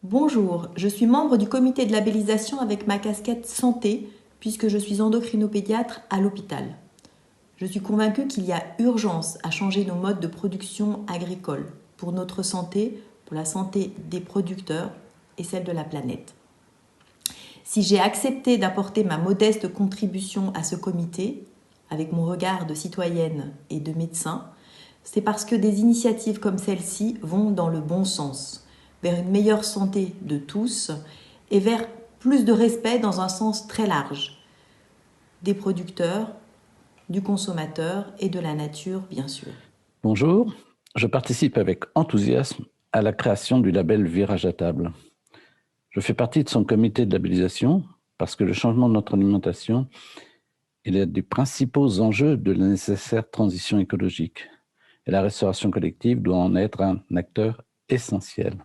Bonjour, je suis membre du comité de labellisation avec ma casquette santé puisque je suis endocrinopédiatre à l'hôpital. Je suis convaincue qu'il y a urgence à changer nos modes de production agricole pour notre santé, pour la santé des producteurs et celle de la planète. Si j'ai accepté d'apporter ma modeste contribution à ce comité, avec mon regard de citoyenne et de médecin, c'est parce que des initiatives comme celle-ci vont dans le bon sens, vers une meilleure santé de tous et vers plus de respect dans un sens très large, des producteurs, du consommateur et de la nature, bien sûr. Bonjour, je participe avec enthousiasme à la création du label Virage à table. Je fais partie de son comité de labellisation parce que le changement de notre alimentation est l'un des principaux enjeux de la nécessaire transition écologique. Et la restauration collective doit en être un acteur essentiel.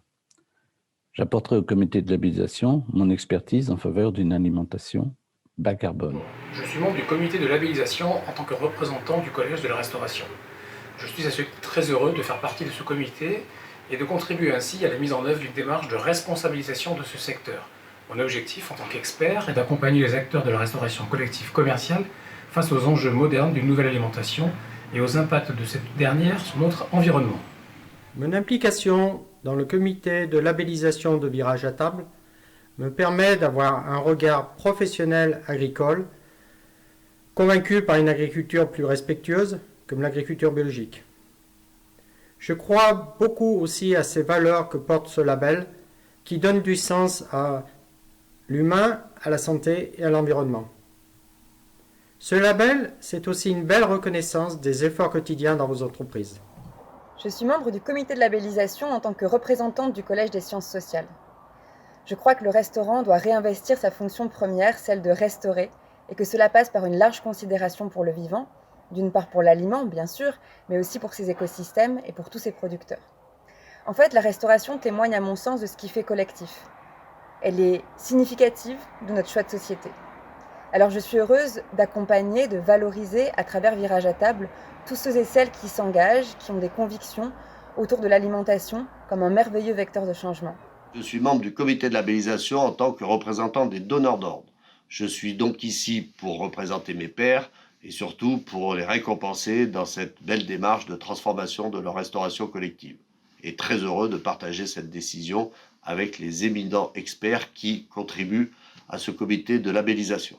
J'apporterai au comité de labellisation mon expertise en faveur d'une alimentation bas carbone. Je suis membre du comité de labellisation en tant que représentant du Collège de la Restauration. Je suis à ce titre très heureux de faire partie de ce comité et de contribuer ainsi à la mise en œuvre d'une démarche de responsabilisation de ce secteur. Mon objectif en tant qu'expert est d'accompagner les acteurs de la restauration collective commerciale face aux enjeux modernes d'une nouvelle alimentation et aux impacts de cette dernière sur notre environnement. Mon implication dans le comité de labellisation de Virage à table me permet d'avoir un regard professionnel agricole, convaincu par une agriculture plus respectueuse, comme l'agriculture biologique. Je crois beaucoup aussi à ces valeurs que porte ce label, qui donnent du sens à l'humain, à la santé et à l'environnement. Ce label, c'est aussi une belle reconnaissance des efforts quotidiens dans vos entreprises. Je suis membre du comité de labellisation en tant que représentante du Collège des sciences sociales. Je crois que le restaurant doit réinvestir sa fonction première, celle de restaurer, et que cela passe par une large considération pour le vivant, d'une part pour l'aliment, bien sûr, mais aussi pour ses écosystèmes et pour tous ses producteurs. En fait, la restauration témoigne à mon sens de ce qui fait collectif. Elle est significative de notre choix de société. Alors je suis heureuse d'accompagner, de valoriser à travers Virage à table tous ceux et celles qui s'engagent, qui ont des convictions autour de l'alimentation comme un merveilleux vecteur de changement. Je suis membre du comité de labellisation en tant que représentant des donneurs d'ordre. Je suis donc ici pour représenter mes pairs et surtout pour les récompenser dans cette belle démarche de transformation de leur restauration collective. Et très heureux de partager cette décision avec les éminents experts qui contribuent à ce comité de labellisation.